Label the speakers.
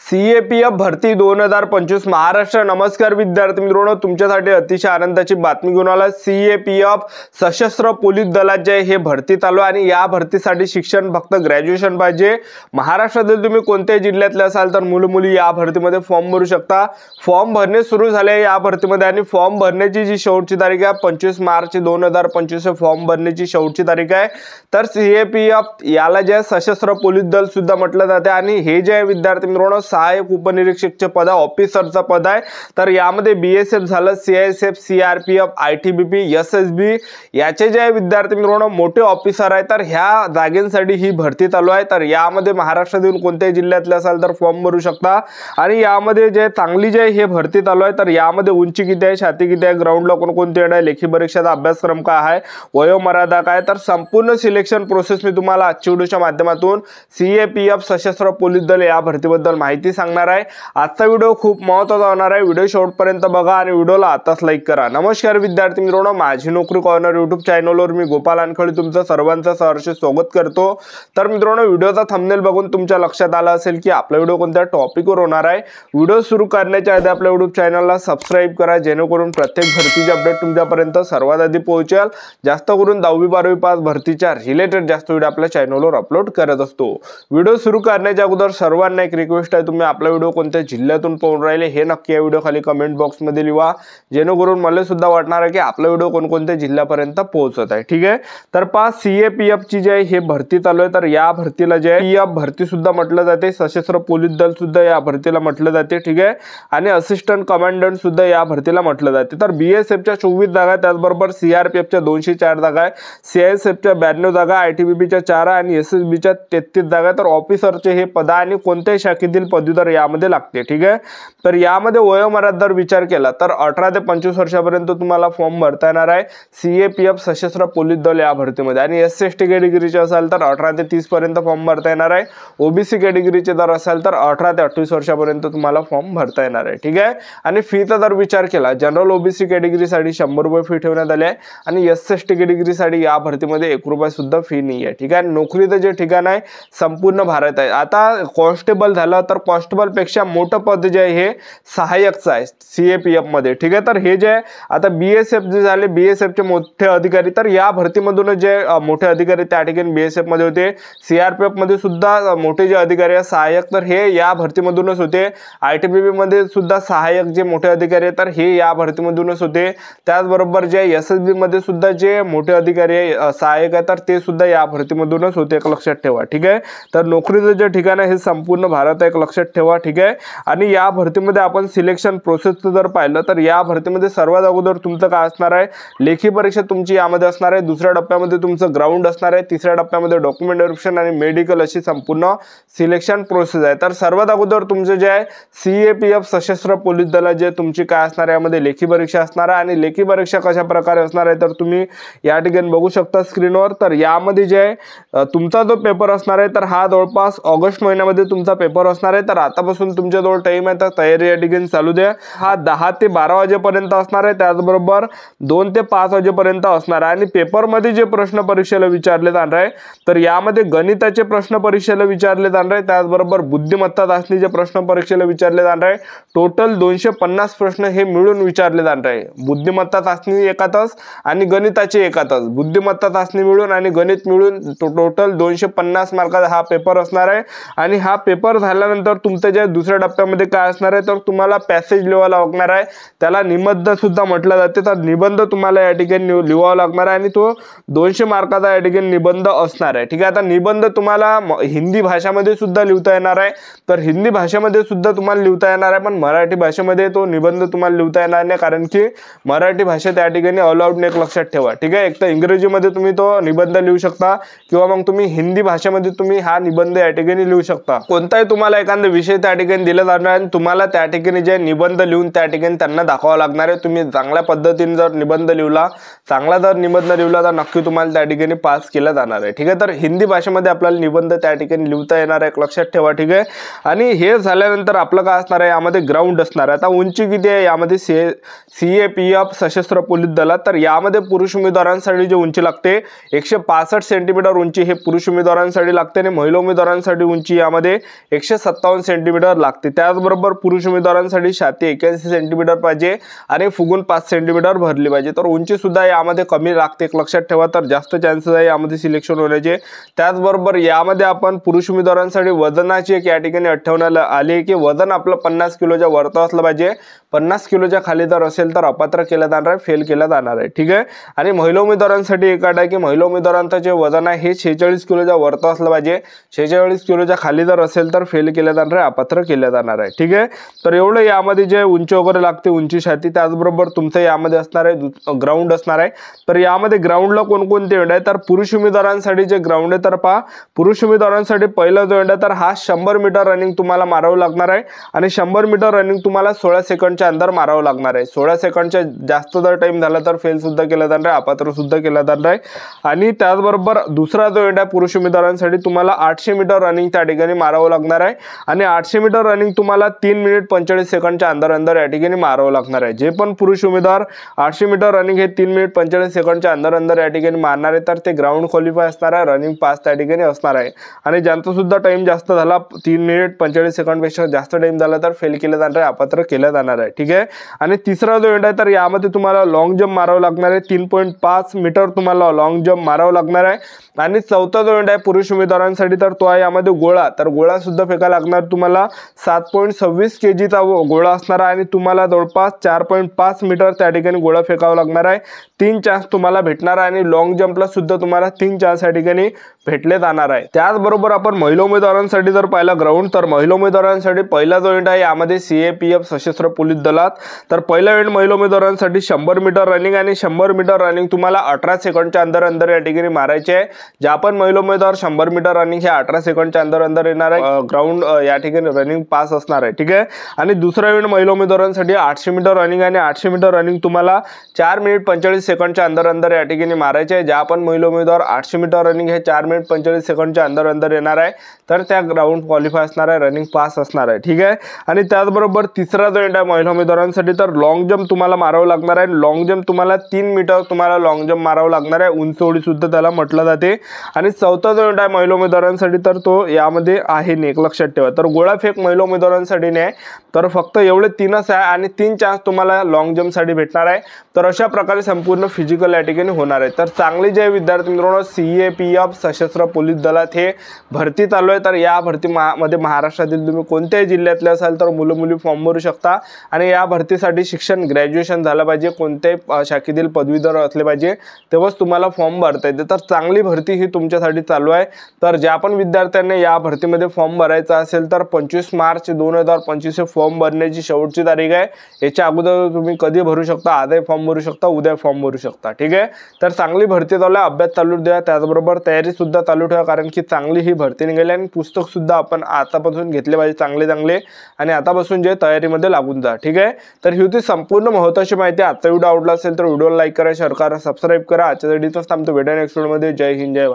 Speaker 1: CAPF भरती 2025 महाराष्ट्र। नमस्कार विद्यार्थी मित्रांनो, तुमच्यासाठी अतिशय आनंदाची बातमी घेऊन आला। सीएपीएफ सशस्त्र पोलीस दलात जे हे भरती चालू आहे आणि या भरतीसाठी शिक्षण फक्त ग्रॅज्युएशन पाहिजे। महाराष्ट्रातील तुम्ही कोणत्याही जिल्ह्यातले असाल तर मुलं मुली या भरतीमध्ये फॉर्म भरू शकता। फॉर्म भरणे सुरू झाले या भरतीमध्ये आणि फॉर्म भरण्याची जी शेवटची तारीख आहे 25 मार्च 2025 फॉर्म भरण्याची शेवटची तारीख आहे। तर सीएपीएफ याला जे सशस्त्र पोलीस दल सुद्धा म्हटलं जाते आणि हे जे विद्यार्थी मित्रांनो सहाय्यक उपनिरीक्षकचे पद ऑफिसरचा पद आहे। तर यामध्ये बीएसएफ झालं, सीआयएसएफ, सीआरपीएफ, आयटीबीपी, एसएसबी याचे जे विद्यार्थी मित्रांनो मोठे ऑफिसर आहे। तर ह्या जागेंसाठी ही भरती चालू आहे। तर यामध्ये महाराष्ट्रातील कोणत्याही जिल्ह्यातले असाल तर फॉर्म भरू शकता आणि यामध्ये जे चांगली जे हे भरती चालू आहे तर यामध्ये उंची किती आहे, छाती किती आहे, ग्राउंडला कोणकोणते येणार आहे, लेखी परीक्षेचा अभ्यासक्रम काय आहे, वयोमर्यादा काय, तर संपूर्ण सिलेक्शन प्रोसेस मी तुम्हाला आजच्या व्हिडिओच्या माध्यमातून सीएपीएफ सशस्त्र पोलीस दल या भरतीबद्दल माहिती सांगणार आहे। आजचा व्हिडिओ खूप महत्त्वाचा होणार आहे। व्हिडिओ शेवटपर्यंत बघा आणि व्हिडिओला आताच लाईक करा। नमस्कार विद्यार्थी मित्रांनो, माझी नोकरी कॉर्नर यूट्यूब चॅनलवर मी गोपाल अनखळे तुमचं सर्वांचं सहर्ष स्वागत करतो। तर मित्रांनो, व्हिडिओचा थंबनेल बघून तुमच्या लक्षात आलं असेल की आपला व्हिडिओ कोणत्या टॉपिकवर होणार आहे। व्हिडिओ सुरू करण्याच्या आधी आपल्या यूट्यूब चॅनलला सबस्क्राइब करा जेणेकरून प्रत्येक भरतीचे अपडेट तुमच्यापर्यंत सर्वात आधी पोहोचेल। जास्त करून 10वी 12वी पास भरतीच्या रिलेटेड जास्त व्हिडिओ आपल्या चॅनलवर अपलोड करत असतो। व्हिडिओ सुरू करण्याच्या अगोदर सर्वांना एक रिक्वेस्ट आहे, तुम्ही आपला व्हिडिओ कोणत्या जिल्ह्यातून पाहून राहिले हे नक्की या व्हिडिओ खाली कमेंट बॉक्स मध्ये लिहा जेणेकरून मला सुद्धा वाटणार आहे की आपला व्हिडिओ कोणकोणत्या जिल्ह्यापर्यंत पोहोचत आहे। ठीक आहे, तर पास सीएपीएफ ची जे हे भरती चालू आहे तर या भरतीला जे पीएफ भरती सुद्धा म्हटलं जाते, सशस्त्र पोलीस दल सुद्धा या भरतीला म्हटलं जाते। ठीक आहे, आणि असिस्टंट कमांडंट सुद्धा या भरतीला म्हटलं जाते। तर बीएसएफच्या 24 जागा, त्याचबरोबर सीआरपीएफच्या 204 जागा आहे, सीआयएसएफच्या 92 जागा, आयटीबीपीच्या 4 आणि एसएसबीच्या 33 जागा। तर ऑफिसरचे हे पद आणि कोणत्याही शाखेतील पदवीधर यामध्ये लागते। ठीक आहे, तर यामध्ये वयोमर्यादा विचार केला तर 18 ते 25 वर्षापर्यंत तुम्हाला फॉर्म भरता येणार आहे सीएपीएफ सशस्त्र पोलीस दल या भरतीमध्ये। आणि एससी कॅटेगरीचे असाल तर 18 ते 30 पर्यंत फॉर्म भरता येणार आहे। ओबीसी कॅटेगरीचे जर असाल तर 18 ते 28 वर्षापर्यंत तुम्हाला फॉर्म भरता येणार आहे। ठीक आहे, आणि फीचा जर विचार केला जनरल ओबीसी कॅटेगरीसाठी 100 रुपये फी ठेवण्यात आली आहे आणि एससी कॅटेगरीसाठी या भरतीमध्ये 1 रुपया सुद्धा फी नाही आहे। ठीक आहे, नोकरीचं जे ठिकाण आहे संपूर्ण भारत आहे। आता कॉन्स्टेबल झालं तर कॉन्स्टेबल पेक्षा मोठं पद जे आहे हे सहाय्यकचं आहे सीएपीएफ मध्ये। ठीक आहे, तर हे जे आता बीएसएफ जे झाले बीएसएफचे मोठे अधिकारी तर या भरतीमधून जे मोठे अधिकारी त्या ठिकाणी बीएसएफ मध्ये होते। सीआरपीएफ मध्ये सुद्धा मोठे जे अधिकारी आहे सहाय्यक तर हे या भरतीमधूनच होते। आयटीबीपी मध्ये सुद्धा सहाय्यक जे मोठे अधिकारी आहे तर हे या भरतीमधूनच होते। त्याचबरोबर जे एसएसबी मध्ये सुद्धा जे मोठे अधिकारी आहे सहाय्यक आहे तर ते सुद्धा या भरतीमधूनच होते, एक लक्षात ठेवा। ठीक आहे, तर नोकरीचं जे ठिकाण आहे हे संपूर्ण भारत एक लक्षात ठेवा। ठीक आहे, आणि या भरतीमध्ये आपण सिलेक्शन प्रोसेसचं जर पाहिलं तर या भरतीमध्ये सर्वात अगोदर तुमचं काय असणार आहे, लेखी परीक्षा तुमची यामध्ये असणार आहे। दुसऱ्या टप्प्यामध्ये तुमचं ग्राउंड असणार आहे। तिसऱ्या टप्प्यामध्ये डॉक्युमेंट व्हेरिफिकेशन आणि मेडिकल अशी संपूर्ण सिलेक्शन प्रोसेस आहे। तर सर्वात अगोदर तुमचं जे आहे सीएपीएफ सशस्त्र पोलीस दल जे तुमची काय असणार आहे यामध्ये लेखी परीक्षा असणार आहे। आणि लेखी परीक्षा कशा प्रकारे असणार आहे तर तुम्ही या ठिकाणी बघू शकता स्क्रीनवर। तर यामध्ये जे आहे तुमचा जो पेपर असणार आहे तर हा जवळपास ऑगस्ट महिन्यामध्ये तुमचा पेपर असणार आहे। तर आतापासून तुमच्याजवळ टाइम आहे तर तयारी या ठिकाणी चालू द्या। हा 10 ते 12 वाजेपर्यंत असणार आहे, त्याचबरोबर 2 ते 5 वाजेपर्यंत असणार आहे। आणि पेपरमध्ये जे प्रश्न परीक्षेला विचारले जाणार आहे तर यामध्ये गणिताचे प्रश्न परीक्षेला विचारले जाणार आहे, त्याचबरोबर बुद्धिमत्ता चाचणीचे प्रश्न परीक्षेला विचारले जाणार आहे। टोटल 250 प्रश्न हे मिळून विचारले जाणार आहे। बुद्धिमत्ता चाचणी एकातच आणि गणिताचे एकातच, बुद्धिमत्ता चाचणी मिळून आणि गणित मिळून टोटल 250 मार्काचा हा पेपर असणार आहे। आणि हा पेपर झाल्यानंतर तुमच्या जे दुसऱ्या टप्प्यामध्ये काय असणार आहे तर तुम्हाला पॅसेज लिहावा लागणार आहे, त्याला निबंध सुद्धा म्हटलं जाते। तर निबंध तुम्हाला या ठिकाणी लिहावा लागणार आहे आणि तो 200 मार्काचा या ठिकाणी निबंध असणार आहे। ठीक आहे, आता निबंध तुम्हाला हिंदी भाषेमध्ये सुद्धा लिहिता येणार आहे। तर हिंदी भाषेमध्ये सुद्धा तुम्हाला लिहिता येणार आहे, पण मराठी भाषेमध्ये तो निबंध तुम्हाला लिहिता येणार नाही कारण की मराठी भाषेत या ठिकाणी अलाउड नाही, एक लक्षात ठेवा। ठीक आहे, एक तर इंग्रजीमध्ये तुम्ही तो निबंध लिहू शकता किंवा मग तुम्ही हिंदी भाषेमध्ये तुम्ही हा निबंध या ठिकाणी लिहू शकता। कोणताही तुम्हाला एखादा विषय त्या ठिकाणी दिला जाणार आहे, तुम्हाला त्या ठिकाणी जे निबंध लिहून त्या ठिकाणी त्यांना दाखवावं लागणार आहे। तुम्ही चांगल्या पद्धतीने जर निबंध लिहिला, चांगला जर निबंध लिहिला तर नक्की तुम्हाला त्या ठिकाणी पास केलं जाणार आहे। ठीक आहे, तर हिंदी भाषेमध्ये आपल्याला निबंध त्या ठिकाणी लिहिता येणार आहे, एक लक्षात ठेवा। ठीक आहे, आणि हे झाल्यानंतर आपलं काय असणार आहे यामध्ये ग्राउंड असणार आहे। आता उंची किती आहे यामध्ये सीएपीएफ सशस्त्र पोलीस दलात तर यामध्ये पुरुष उमेदवारांसाठी जी उंची लागते 165 सेंटीमीटर उंची हे पुरुष उमेदवारांसाठी लागते आणि महिला उमेदवारांसाठी उंची यामध्ये 157 57 सेंटीमीटर लागते. त्याचबरोबर पुरुष उमेदवारांसाठी छाती 81 सेंटीमीटर पाहिजे आणि फुगून 5 सेंटीमीटर भरली पाहिजे. तर उंची सुद्धा यामध्ये कमी लागते, एक लक्षात ठेवा. तर जास्त चान्सेस आहे यामध्ये सिलेक्शन होण्याचे. त्याचबरोबर यामध्ये आपण पुरुष उमेदवारांसाठी वजनाची एक या ठिकाणी आठवण्याला आली की वजन आपलं 50 किलोच्या वरती असलं पाहिजे. 50 किलोच्या खाली जर असेल तर अपात्र केलं जाणार आहे, फेल केलं जाणार आहे. ठीक आहे. आणि महिला उमेदवारांसाठी एक अट आहे की महिला उमेदवारांचं जे वजन आहे हे 46 किलोच्या वरती असलं पाहिजे. 46 किलोच्या खाली जर असेल तर फेल केलं जाणार आहे, अपात्र केलं जाणार आहे. ठीक आहे. तर एवढं यामध्ये जे उंची वगैरे लागते, उंची छाती. त्याचबरोबर तुमचं यामध्ये असणार आहे ग्राउंड असणार आहे. तर यामध्ये ग्राउंडला कोणकोणते एंड आहे तर पुरुष उमेदवारांसाठी जे ग्राउंड आहे तर पहा, पुरुष उमेदवारांसाठी पहिला जो एंड आहे तर हा 100 मीटर रनिंग तुम्हाला मारावं लागणार आहे आणि 100 मीटर रनिंग तुम्हाला 16 सेकंडच्या अंदर मारावं लागणार आहे. 16 सेकंडच्या जास्त जर टाइम झाला तर फेल सुद्धा केला जाणार आहे, अपात्र सुद्धा केला जाणार आहे. आणि त्याचबरोबर दुसरा जो एंड आहे पुरुष उमेदवारांसाठी तुम्हाला 800 मीटर रनिंग त्या ठिकाणी मारावं लागणार आहे आणि 800 मीटर रनिंग तुम्हाला 3 मिनिट 45 सेकंडच्या अंदर या ठिकाणी मारावं लागणार आहे. जे पण पुरुष उमेदवार 800 मीटर रनिंग हे 3 मिनिट 45 सेकंडच्या अंदर या ठिकाणी मारणार आहे तर ते ग्राउंड क्वालिफाय असणार आहे, रनिंग पास त्या ठिकाणी असणार आहे. आणि ज्यांचा सुद्धा टाइम जास्त झाला, 3 मिनिट 45 सेकंडपेक्षा जास्त टाइम झाला तर फेल केलं जाणार आहे, अपात्र केलं जाणार आहे. ठीक आहे. आणि तिसरा जो एंड आहे तर यामध्ये तुम्हाला लॉंग जंप मारावं लागणार आहे. 3.5 मीटर तुम्हाला लॉंग जंप मारावं लागणार आहे. आणि चौथा जो एंड आहे पुरुष उमेदवारांसाठी तर तो आहे यामध्ये गोळा. तर गोळा सुद्धा फेकायला लागणार तुम्हाला. 7.26 kgचा गोळा असणार आहे आणि तुम्हाला जवळपास 4.5 मीटर त्या ठिकाणी गोळा फेकावा लागणार आहे. 3 चान्स तुम्हाला भेटणार आहे आणि लॉंग जंपला सुद्धा तुम्हाला 3 चान्स या ठिकाणी भेटले जाणार आहे. त्याचबरोबर आपण महिला उमेदवारांसाठी जर पाहिला ग्राउंड तर महिला उमेदवारांसाठी पहिला जो एंड आहे यामध्ये CAPF सशस्त्र पोलीस दलात. तर पहिला एंड महिला उमेदवारांसाठी 100 मीटर रनिंग आणि 100 मीटर रनिंग तुम्हाला 18 सेकंडच्या अंदर या ठिकाणी मारायचे आहे. ज्या पण महिला उमेदवार 100 मीटर रनिंग हे 18 सेकंडच्या अंदर येणार आहे, ग्राउंड या ठिकाणी रनिंग पास असणार आहे. ठीक आहे. आणि दुसरा एंड महिला उमेदवारांसाठी 800 मीटर रनिंग आणि 800 मीटर रनिंग तुम्हाला 4 मिनिट 45 सेकंडच्या अंदर या ठिकाणी मारायचे आहे. ज्या पण महिला उमेदवार 800 मीटर रनिंग हे 4 मिनिट 45 सेकंडच्या अंदर येणार आहे तर त्या ग्राउंड क्वालिफाय असणार आहे, रनिंग पास असणार आहे. ठीक आहे. आणि त्याचबरोबर तिसरा जो एंड आहे महिला उमेदवारांसाठी तर लॉंग जंप तुम्हाला मारावं लागणार आहे. लॉंग जंप तुम्हाला 3 मीटर तुम्हाला लॉंग जंप मारावं लागणार आहे, उंच उडी सुद्धा त्याला म्हटलं जाते. आणि चौथा जो एंड आहे महिला उमेदवारांसाठी तर तो यामध्ये आहे नाही, एक लक्षात ठेवा. तर गोळाफेक महिला उमेदवारांसाठी नाही, तर फक्त एवढे 3च आहे आणि 3 चान्स तुम्हाला लॉंग जंपसाठी भेटणार आहे. तर अशा प्रकारे संपूर्ण फिजिकल या ठिकाणी होणार आहे. तर चांगले जे विद्यार्थी मित्रांनो CAPF सशस्त्र पोलीस दलात हे भरती चालू आहे. तर या भरतीमध्ये महाराष्ट्रातील तुम्ही कोणत्याही जिल्ह्यातले असाल तर मुलं मुली फॉर्म भरू शकता. आणि या भरतीसाठी शिक्षण ग्रॅज्युएशन झालं पाहिजे, कोणत्याही शाखेतील पदवीधर असले पाहिजे, तेव्हाच तुम्हाला फॉर्म भरता येते. तर चांगली भरती ही तुमच्यासाठी चालू आहे. तर ज्या पण विद्यार्थ्यांनी या भरतीमध्ये फॉर्म भरायचा असेल तर 25 मार्च 2025 फॉर्म भरण्याची शेवटची तारीख आहे. याच्या अगोदर तुम्ही कधी भरू शकता, आजही फॉर्म भरू शकता, उद्या फॉर्म भरू शकता. ठीक आहे. तर चांगली भरती चालू आहे, अभ्यास चालू द्या, त्याचबरोबर तयारी सुद्धा चालू ठेवा, कारण की चांगली ही भरती निघाली आणि पुस्तक सुद्धा आपण आतापासून घेतले पाहिजे चांगले आणि आतापासून जे तयारीमध्ये लागून जा. ठीक आहे. तर ही होती संपूर्ण महत्त्वाची माहिती. आजचा व्हिडिओ आवडला असेल तर व्हिडिओला लाईक करा, शेअर करा, सबस्क्राईब करा. आजच्या व्हिडिओच थांबतो. भेटूया नेक्स्ट व्हिडिओमध्ये. जय हिंद, जय भारत.